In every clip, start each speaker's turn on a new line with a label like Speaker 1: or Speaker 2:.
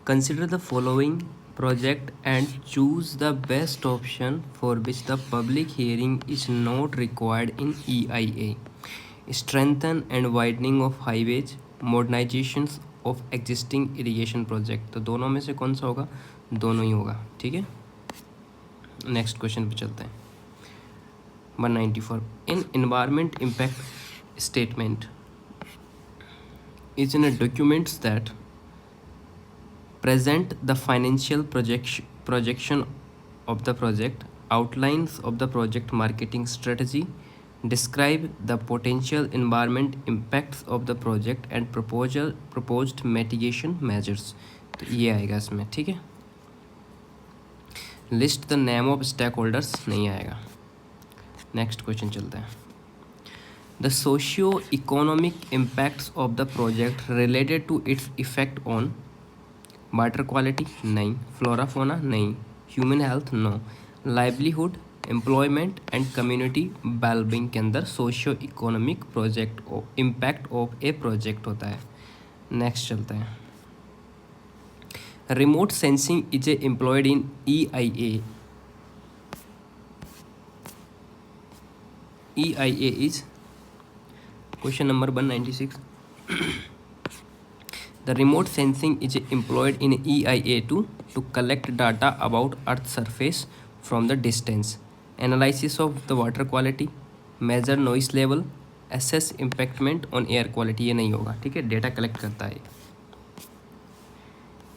Speaker 1: Consider the following project and choose the best option for which the public hearing is not required in EIA. Strengthen and widening of highways, modernizations of existing irrigation project। तो दोनों में से कौन सा होगा? दोनों ही होगा। ठीक है, नेक्स्ट क्वेश्चन पे चलते हैं। 194 in environment impact statement is in a documents that present the financial projection of the project, outlines of the project marketing strategy, describe the potential environment impacts of the project and proposed mitigation measures। तो ये आएगा इसमें। ठीक है, list the name of stakeholders नहीं आएगा। Next question चलते हैं। The socio-economic impacts of the project related to its effect on water quality नहीं, flora fauna नहीं, human health no, livelihood, employment and community well-being के अंदर socio-economic project impact of a project होता है। Next चलते हैं। remote sensing is employed in EIA। EIA is question number 196। The remote sensing is employed in EIA to collect data about Earth's surface from the distance, analysis of the water quality, measure noise level, assess impactment on air quality। ये नहीं होगा। ठीक है, data collect करता है।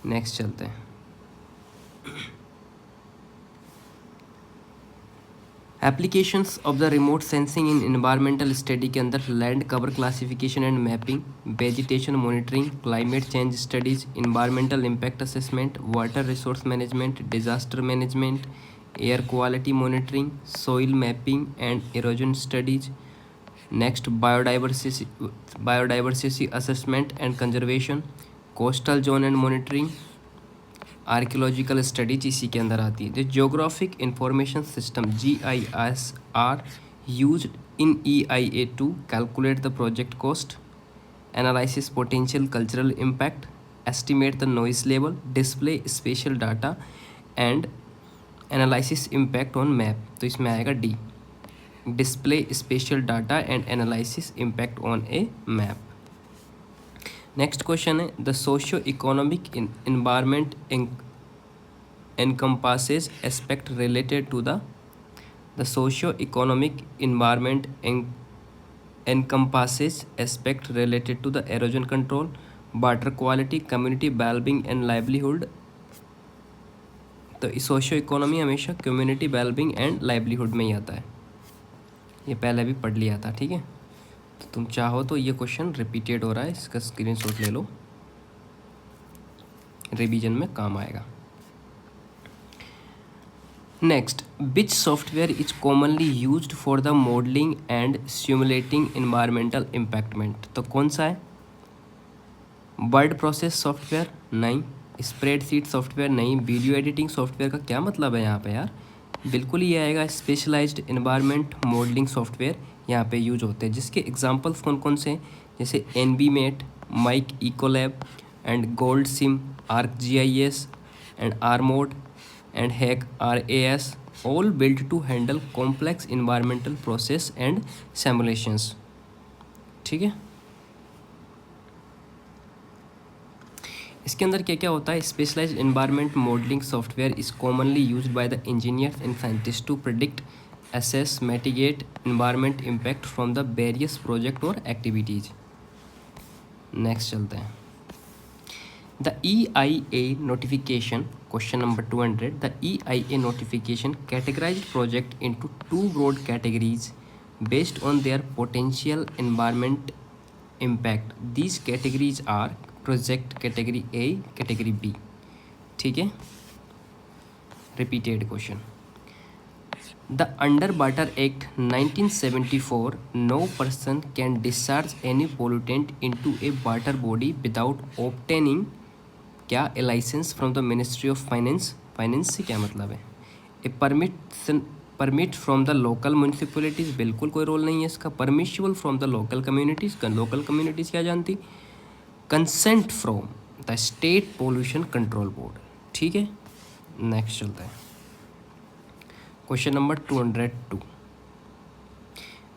Speaker 1: Next चलते हैं। Applications of the remote sensing in environmental study के अंदर land cover classification and mapping, vegetation monitoring, climate change studies, environmental impact assessment, water resource management, disaster management, air quality monitoring, soil mapping and erosion studies. Next biodiversity assessment and conservation, coastal zone and monitoring, archaeological studies इसी के अंदर आती है। The geographic information system GIS are use in EIA to calculate the project cost, analysis potential cultural impact, estimate the noise level, display spatial data and analysis impact on map. तो इसमें आएगा D, display spatial data and analysis impact on a map. Next question है the socio economic environment encompasses aspect related to the socio-economic environment encompasses aspect related to the erosion control, water quality, community well-being and livelihood। तो socio economy हमेशा community wellbeing and livelihood में ही आता है। ये पहले भी पढ़ लिया था। ठीक है, तो तुम चाहो तो ये क्वेश्चन रिपीटेड हो रहा है, इसका स्क्रीनशॉट ले लो, रिवीजन में काम आएगा। Next, which software is commonly used for the modelling and simulating environmental impactment. तो कौन सा है? वर्ड प्रोसेस सॉफ्टवेयर नहीं, स्प्रेडशीट सॉफ्टवेयर नहीं, वीडियो एडिटिंग सॉफ्टवेयर का क्या मतलब है यहाँ पे यार? बिल्कुल ये आएगा स्पेशलाइज्ड इन्वायरमेंट मॉडलिंग सॉफ्टवेयर यहाँ पे यूज होते हैं, जिसके एग्जांपल्स कौन कौन से हैं? जैसे NVMate, Mike EcoLab and GoldSim, ArcGIS and AERMOD and Hack RAS, all built to handle complex environmental process and simulations। ठीक है, इसके अंदर क्या क्या होता है? Specialised environment modelling software is commonly used by the engineers and scientist to predict, assess, mitigate environment impact from the various project और activities। Next चलते हैं। The EIA notification, question number 200, the EIA notification categorized project into two broad categories based on their potential environment impact। These categories are project category A, category B। ठीक है, repeated question। The Under Water Act 1974, no person can discharge any pollutant into a water body without obtaining क्या a licence from the ministry of finance. Finance से क्या मतलब है? A permit from the local municipalities, बिल्कुल कोई role नहीं है इसका। Permissible from the local communities, local communities क्या जानती? Consent from the state pollution control board. ठीक है, नेक्स्ट चलता है question number 202।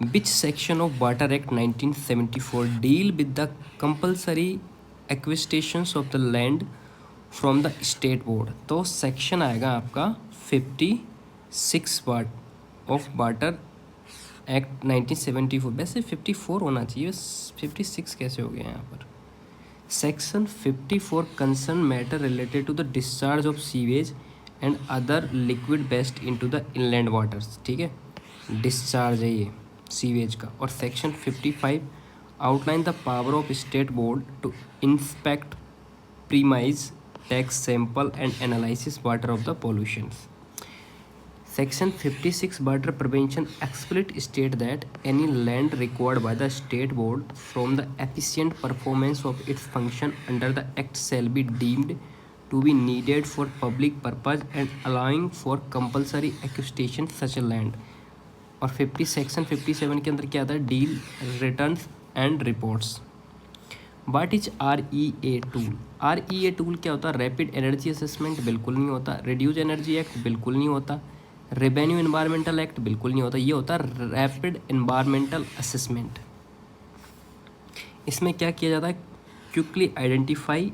Speaker 1: Which section of water act 1974 deal with the compulsory acquisitions of the land from the state board. तो section आएगा आपका 56 of water act 1974। वैसे 54 होना चाहिए, 56 कैसे हो गया यहाँ पर। Section 54 concern matter related to the discharge of sewage and other liquid waste into the inland waters. ठीक है, डिस्चार्ज है ये सीवेज का। और section 55 outline the power of state board to inspect, premise, take sample and analysis water of the pollutions. Section 56 Water Prevention explicitly state that any land required by the state board from the efficient performance of its function under the act shall be deemed to be needed for public purpose and allowing for compulsory acquisition such a land। और 50 section 57 के अंदर क्या आता है, deal, returns and reports. What is REA tool. REA tool क्या होता है, rapid energy assessment बिल्कुल नहीं होता, रिड्यूस एनर्जी एक्ट बिल्कुल नहीं होता, रेवेन्यू एनवायरमेंटल एक्ट बिल्कुल नहीं होता, ये होता है रैपिड एनवायरमेंटल असेसमेंट। इसमें क्या किया जाता है, quickly identify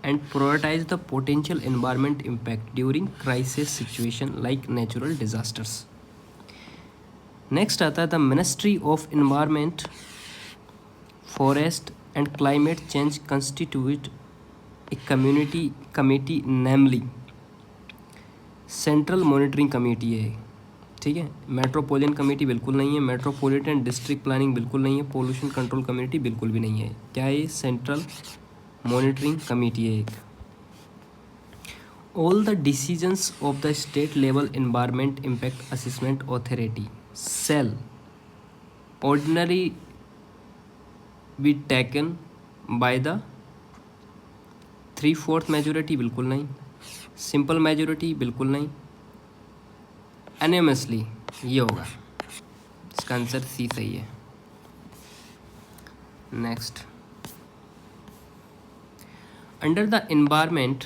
Speaker 1: and prioritise the potential environment impact during crisis situation like natural disasters. Next आता है the ministry of environment, forest and climate change constitute a community committee namely central monitoring committee है। ठीक है, metropolitan committee बिल्कुल नहीं है, metropolitan district planning बिल्कुल नहीं है, पोल्यूशन कंट्रोल कमेटी बिल्कुल भी नहीं है। क्या है, सेंट्रल मॉनिटरिंग कमेटी है एक। All the decisions of the state level environment impact assessment authority shall ordinary be taken by the 3/4 majority बिल्कुल नहीं, सिंपल मेजोरिटी बिल्कुल नहीं, एनएमएसली ये होगा, इसका आंसर सी सही है। Next, under the environment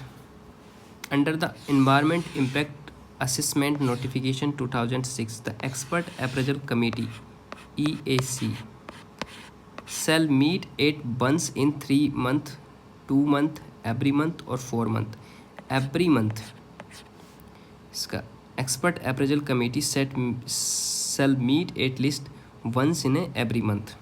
Speaker 1: impact assessment notification 2006 the expert appraisal committee EAC shall meet at once in 3 month, 2 month, every month और 4 month। एवरी मंथ इसका expert appraisal committee shall meet at least once in every month.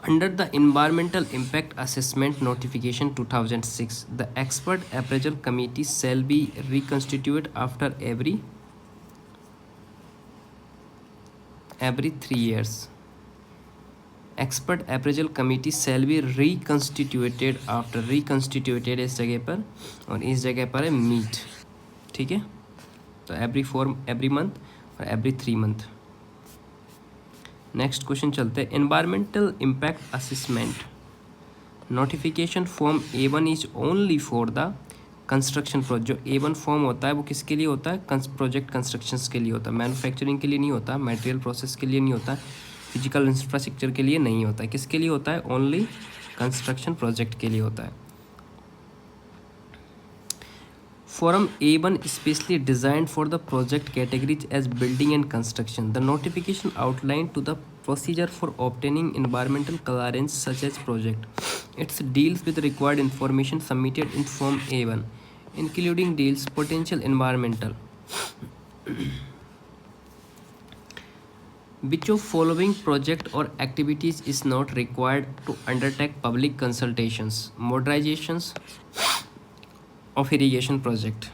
Speaker 1: Under the environmental impact assessment notification 2006 the expert appraisal committee shall be reconstituted after every 3 years। Expert appraisal committee shall be reconstituted after, reconstituted इस जगह पर और इस जगह पर है meet. ठीक है, तो एवरी मंथ और एवरी 3 मंथ। नेक्स्ट क्वेश्चन चलते हैं, environmental impact assessment notification form A1 is only for the construction project. जो A1 फॉर्म होता है वो किसके लिए होता है, प्रोजेक्ट कंस्ट्रक्शंस के लिए होता है, मैन्युफैक्चरिंग के लिए नहीं होता, मटेरियल प्रोसेस के लिए नहीं होता, फिजिकल इंफ्रास्ट्रक्चर के लिए नहीं होता है। किसके लिए होता है, ओनली कंस्ट्रक्शन प्रोजेक्ट के लिए होता है। Form A1 specially designed for the project categories as building and construction. The notification outline to the procedure for obtaining environmental clearance such as project. It deals with required information submitted in Form A1, including deals potential environmental. Which of following project or activities is not required to undertake public consultations? Modernizations of irrigation project.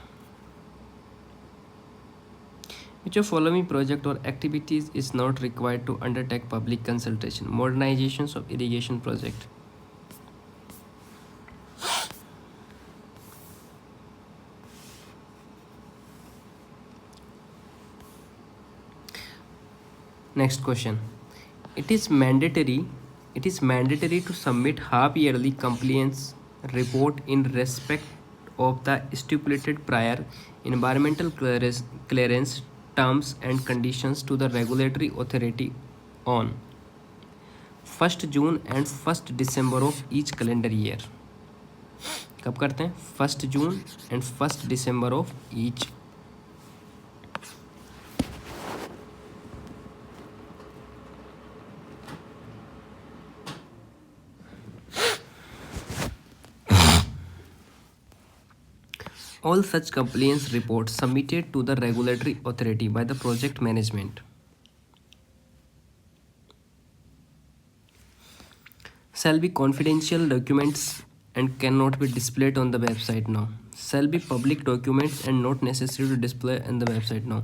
Speaker 1: Which of following project or activities is not required to undertake public consultation? Modernizations of irrigation project. Next question. It is mandatory to submit half-yearly compliance report in respect of the stipulated prior environmental clearance terms and conditions to the regulatory authority on first June and first December of each calendar year. कब करते हैं? First June and first December of each. All such compliance reports submitted to the regulatory authority by the project management shall be confidential documents and cannot be displayed on the website now. Shall be public documents and not necessary to display on the website now.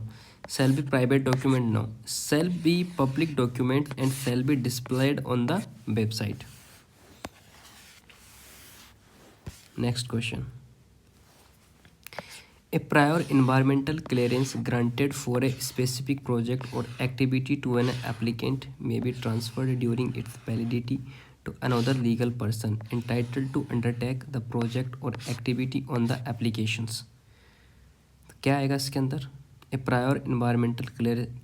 Speaker 1: Shall be private document now. Shall be public documents and shall be displayed on the website. Next question. A prior environmental clearance granted for a specific project or activity to an applicant may be transferred during its validity to another legal person entitled to undertake the project or activity on the applications. क्या आएगा इसके अंदर? A prior environmental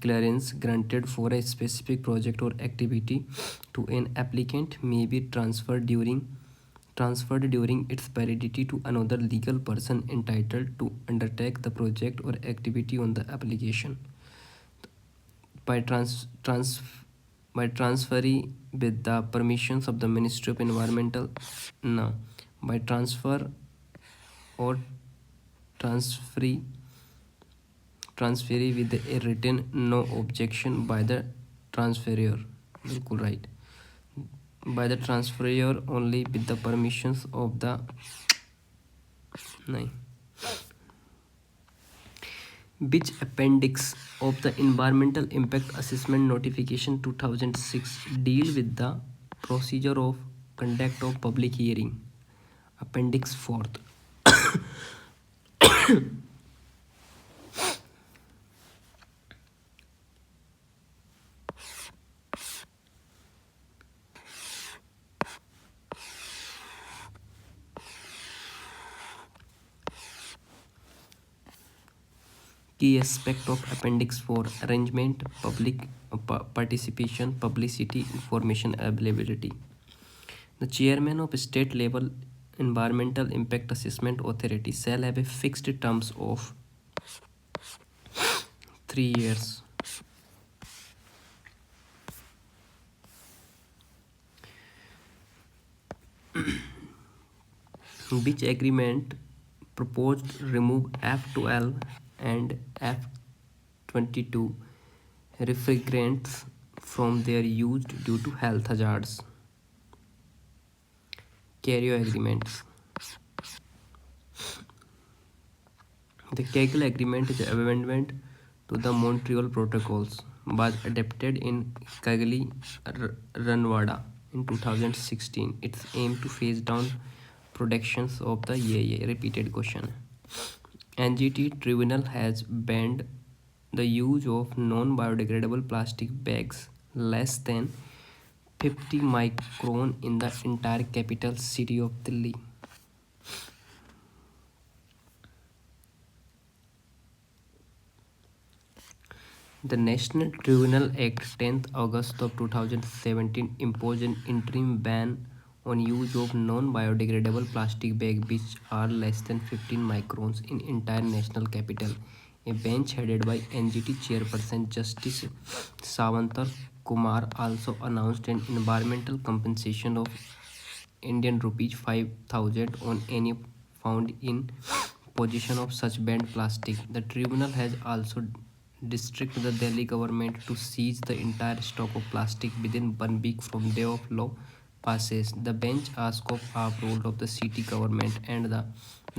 Speaker 1: clearance granted for a specific project or activity to an applicant may be transferred during its validity to another legal person entitled to undertake the project or activity on the application by transferring with the permissions of the Ministry of Environmental. No, by transfer or transferee with a written no objection by the transferor. बिल्कुल right. By the transferor only with the permissions of the नहीं. Which appendix of the environmental impact assessment notification 2006 deal with the procedure of conduct of public hearing? Appendix 4th. Key aspect of Appendix 4: arrangement, public participation, publicity, information availability. The chairman of state level environmental impact assessment authority shall have a fixed terms of 3 years. Which agreement proposed remove F12 and F22 refrigerants from their use due to health hazards? Carrier agreements. The Kegel Agreement is an amendment to the Montreal Protocols, was adopted in Kigali, Rwanda in 2016. Its aim to phase down productions of the repeated question. NGT Tribunal has banned the use of non-biodegradable plastic bags less than 50 micron in the entire capital city of Delhi. The National Tribunal Act 10th August of 2017 imposed an interim ban on use of non-biodegradable plastic bags which are less than 15 microns in entire national capital. A bench headed by NGT Chairperson Justice Savantar Kumar also announced an environmental compensation of Indian rupees 5,000 on any found in possession of such banned plastic. The tribunal has also directed the Delhi government to seize the entire stock of plastic within 1 week from day of law passes. The bench asked of role of the city government and the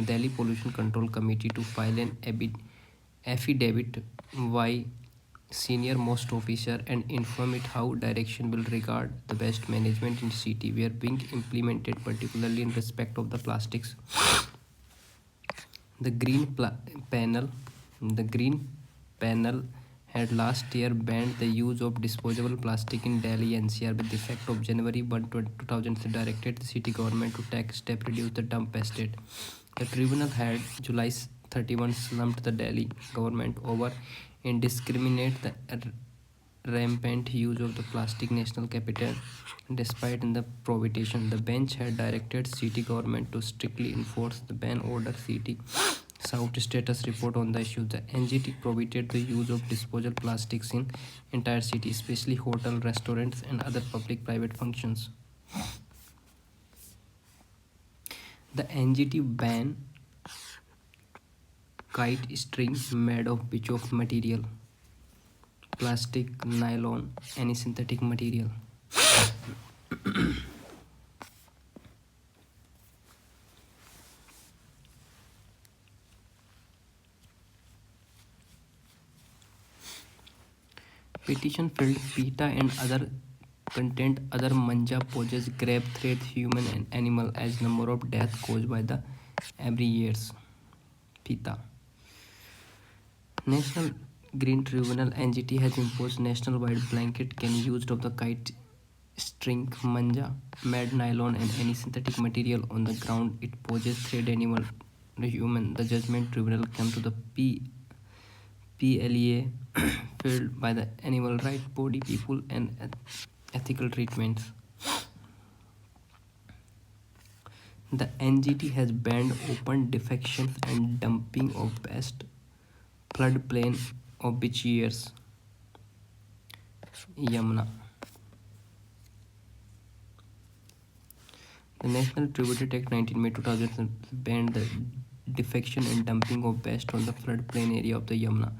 Speaker 1: Delhi Pollution Control Committee to file an affidavit by senior most officer and inform it how direction will regard the best management in city were being implemented, particularly in respect of the plastics. The Green Panel had last year banned the use of disposable plastic in Delhi NCR with effect of January 1, 2000, directed the city government to take step reduce the dump estate. The tribunal had July 31 slumped the Delhi government over indiscriminate the rampant use of the plastic national capital. Despite in the prohibition, the bench had directed city government to strictly enforce the ban order. City South status report on the issue. The NGT prohibited the use of disposable plastics in entire city, especially hotel, restaurants, and other public-private functions. The NGT ban kite string made of which of material? Plastic, nylon, any synthetic material. Petition filled PETA and other content other manja poses grave threat human and animal as number of death caused by the every years. PETA. National Green Tribunal NGT has imposed national-wide blanket ban used of the kite string manja, made nylon and any synthetic material on the ground it poses threat animal the human. The judgment tribunal came to the PLEA filled by the animal right body people and ethical treatments. The NGT has banned open defecation and dumping of waste floodplain of which years? Yamuna. The National Tributary Act 19 May 2000 banned the defection and dumping of waste on the floodplain area of the Yamuna.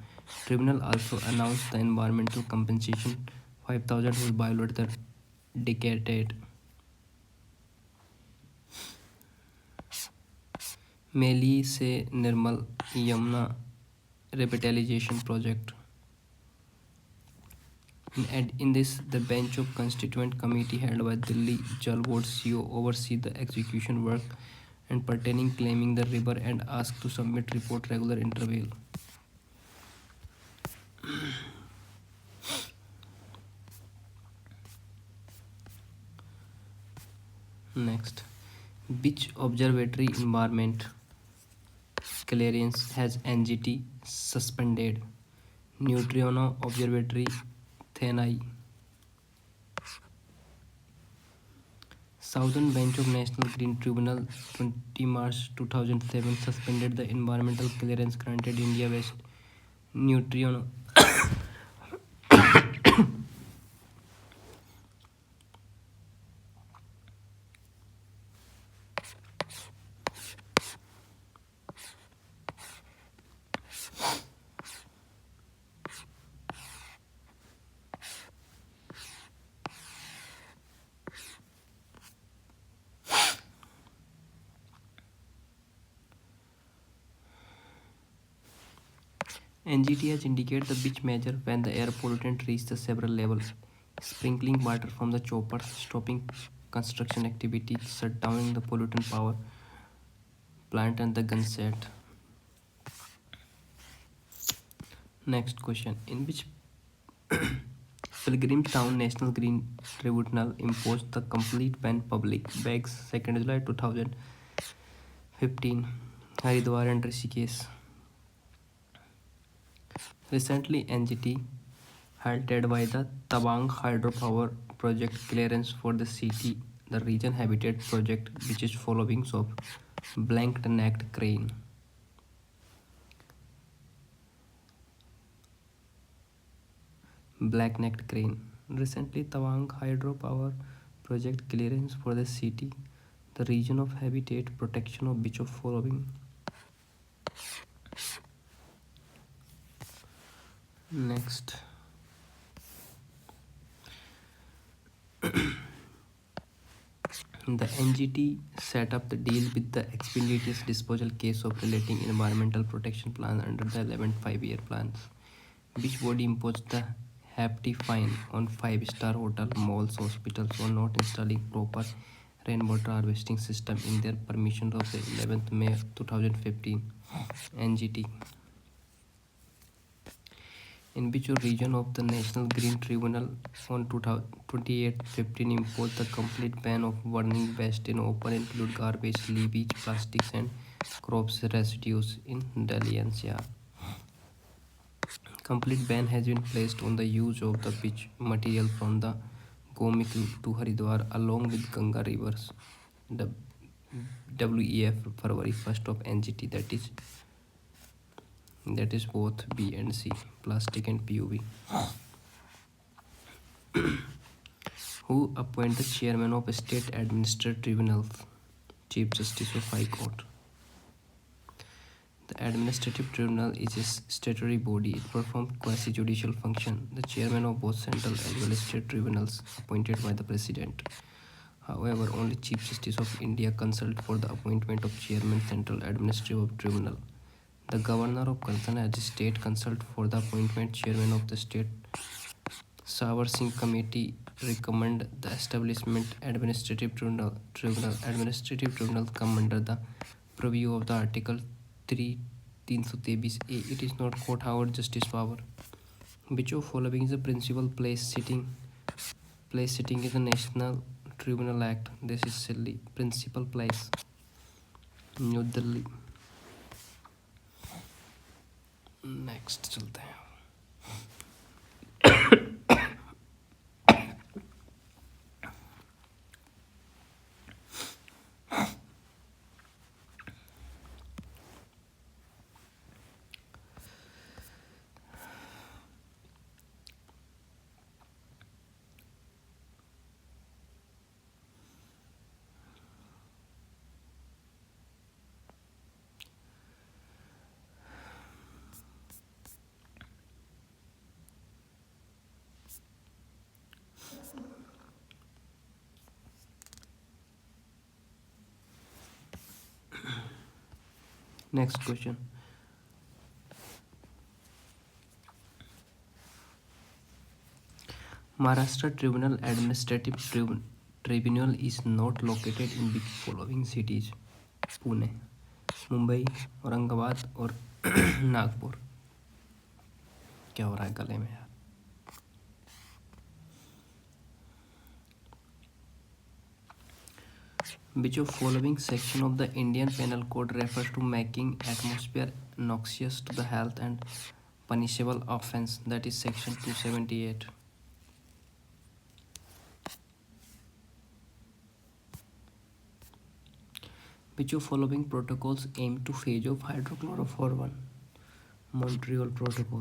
Speaker 1: Tribunal also announced the environmental compensation 5,000 was violated the decade. Meli se Nirmal Yamuna revitalization project. In this, the bench of constituent committee held by Delhi Jal Board CO oversee the execution work and pertaining claiming the river and asked to submit report regular interval. Next, which observatory environment clearance has NGT suspended? Neutrino Observatory, Thenai. Southern Bench of National Green Tribunal 20 March 2007 suspended the environmental clearance granted India West Neutrino NGT has indicated the which measure when the air pollutant reach the several levels. Sprinkling water from the choppers, stopping construction activity, shut down the pollutant power plant and the gunset. Next question. In which Pilgrim Town National Green Tribunal imposed the complete ban public bags 2nd July 2015. Haridwar and Rishikesh. Recently, NGT halted by the Tabang hydropower project clearance for the city, the region habitat project, which is following of black-necked crane. Black-necked crane. Recently, Tawang hydropower project clearance for the city, the region of habitat protection of which of following. Next. The NGT set up the deal with the expeditious disposal case of relating environmental protection plan under the 11th 5-year plans, which body imposed the hefty fine on 5-star hotel, malls, hospitals for not installing proper rainwater harvesting system in their permission of the 11th May 2015 NGT. In which region of the National Green Tribunal on 28/15 imposed the complete ban of burning waste in open include garbage, leafage, plastics and crops residues in Delhi NCR. Complete ban has been placed on the use of the pitch material from the Gomik to Haridwar along with Ganga rivers. The WEF February 1st of NGT, that is both B and C, plastic and PUV. Who appoint the chairman of state administrative tribunals? Chief Justice of High Court. The administrative tribunal is a statutory body. It performs quasi-judicial function. The chairman of both central as well as state tribunals appointed by the president. However, only Chief Justice of India consult for the appointment of chairman central administrative tribunal. The governor of concerned state consult for the appointment chairman of the state. Savar Singh committee recommend the establishment administrative tribunal. Administrative tribunals come under the purview of the Article 323A. It is not court, however, justice power. Which of following is the principal place sitting in the National Tribunal Act? This is silly. Principal place, New Delhi. Next चलते हैं. Next question. Maharashtra Tribunal Administrative Tribunal is not located in which following cities? Pune, Mumbai, Aurangabad और नागपुर. क्या हो रहा है गले में यार? Which of following section of the Indian Penal Code refers to making atmosphere noxious to the health and punishable offence? That is section 278. Which of following protocols aim to phase off hydrochlorofluorone? Montreal Protocol.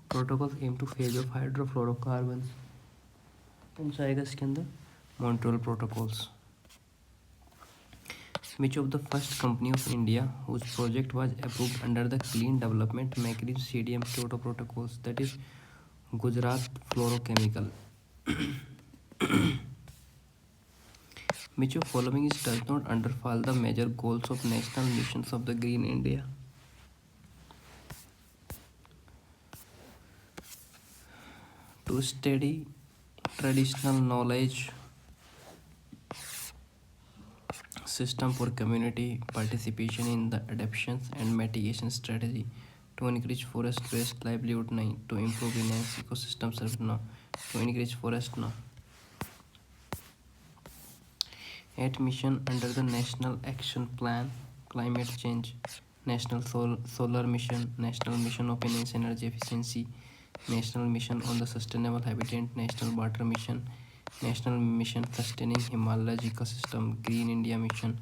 Speaker 1: Protocols aim to phase off hydrofluorocarbons. कौन सा आएगा इसके अंदर? Montreal Protocols. Which of the first company of India whose project was approved under the Clean Development Mechanism CDM Kyoto Protocols? That is Gujarat Fluorochemical. Which of following does not underfall the major goals of national missions of the Green India? To study traditional knowledge system for community participation in the adaptation and mitigation strategy, to encourage forest-based livelihood, नहीं, to improve enhance ecosystem service, no, to encourage forest, no. 8 mission under the National Action Plan Climate Change, National Solar Mission, National Mission of Enhanced Energy Efficiency, National Mission on the Sustainable Habitat, National Water Mission, National Mission Sustaining Himalayas Ecosystem, Green India Mission,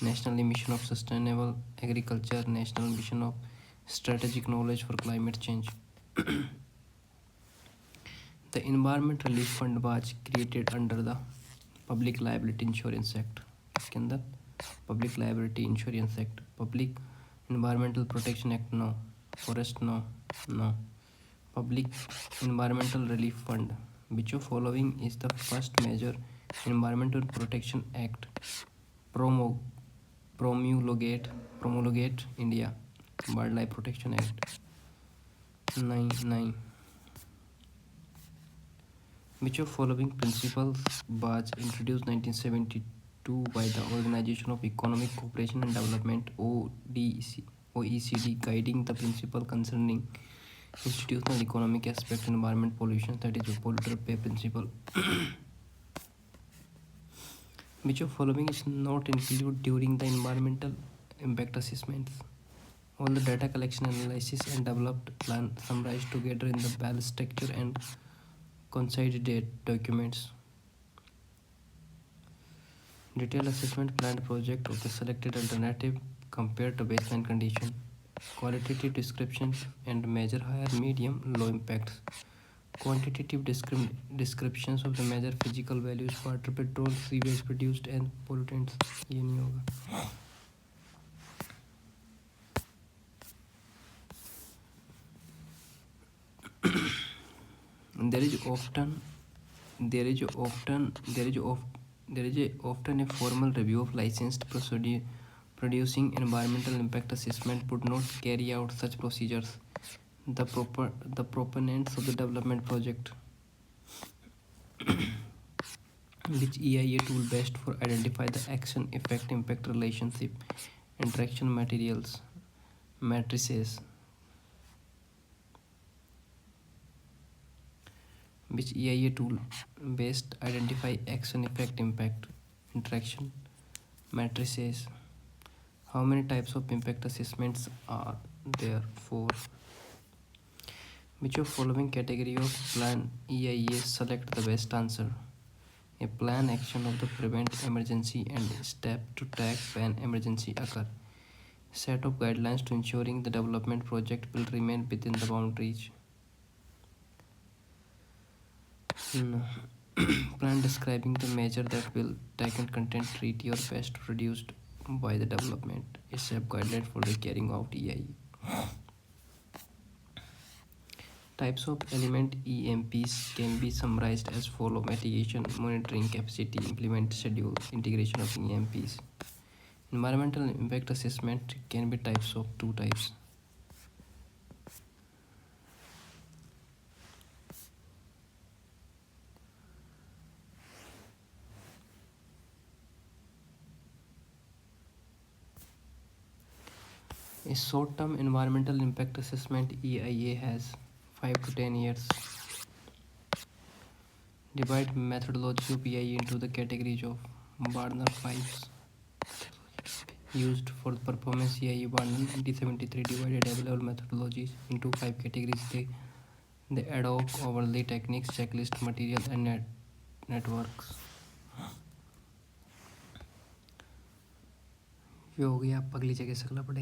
Speaker 1: National Mission of Sustainable Agriculture, National Mission of Strategic Knowledge for Climate Change. The Environment Relief Fund was created under the Public Liability Insurance Act. इसके अंदर Public Liability Insurance Act, Public Environmental Protection Act, no. Forest, no. Public Environmental Relief Fund. Which of following is the first major Environmental Protection Act promulgate India? Wildlife Protection Act. 9. Which of following principles was introduced 1972 by the Organization of Economic Cooperation and Development, OECD, guiding the principle concerning institutional economic aspect environment pollution, that is the polluter pay principle? Which of following is not included during the environmental impact assessments? All the data collection, analysis, and developed plan summarized together in the balanced structure and concise documents. Detailed assessment planned project of the selected alternative compared to baseline condition. Qualitative description and measure higher, medium, low impacts. Quantitative descriptions of the measure physical values, water, petrol, sewage produced and pollutants. ये नहीं होगा. There is often a formal review of licensed producing environmental impact assessment would not carry out such procedures. The proponents of the development project. Which EIA tool best for identify the action effect impact relationship interaction materials matrices. Which EIA tool best identify action effect impact interaction matrices. How many types of impact assessments are there? 4. Which of following category of plan EIA select the best answer? A plan action of the prevent emergency and step to track when emergency occur. Set of guidelines to ensuring the development project will remain within the boundaries. Plan describing the measure that will take and content treat your best produced by the development. A set guideline for the carrying out EIA. Types of element EMPs can be summarized as follow: mitigation, monitoring, capacity, implement, schedule, integration of EMPs. Environmental impact assessment can be types of 2 types. A short-term environmental impact assessment EIA has 5 to 10 years. Divide methodology of EIA into the categories of Barner 5s used for performance EIA. Barner 1973 divided available methodologies into 5 categories. The ad hoc, overlay techniques, checklist, material and networks. ये हो गया, आप अगली जगह से अगला पढ़ेंगे.